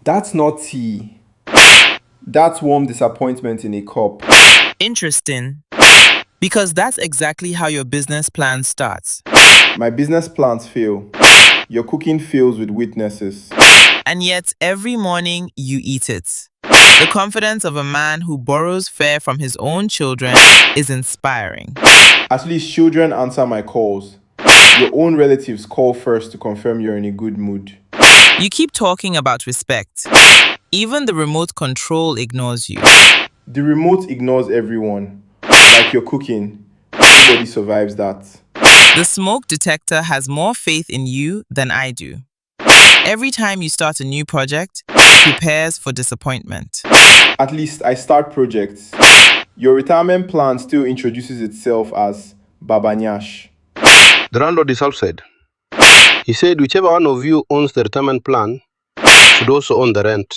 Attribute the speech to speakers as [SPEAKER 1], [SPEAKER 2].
[SPEAKER 1] That's not tea. That's warm disappointment in a cup.
[SPEAKER 2] Interesting. Because that's exactly how your business plan starts.
[SPEAKER 1] My business plans fail. Your cooking fails with witnesses.
[SPEAKER 2] And yet, every morning you eat it. The confidence of a man who borrows fare from his own children is inspiring.
[SPEAKER 1] At least children answer my calls. Your own relatives call first to confirm you're in a good mood.
[SPEAKER 2] You keep talking about respect. Even the remote control ignores you.
[SPEAKER 1] The remote ignores everyone. Like your cooking. Nobody survives that.
[SPEAKER 2] The smoke detector has more faith in you than I do. Every time you start a new project, it prepares for disappointment.
[SPEAKER 1] At least I start projects. Your retirement plan still introduces itself as Baba Nyash.
[SPEAKER 3] The landlord is upset. He said whichever one of you owns the retirement plan should also own the rent.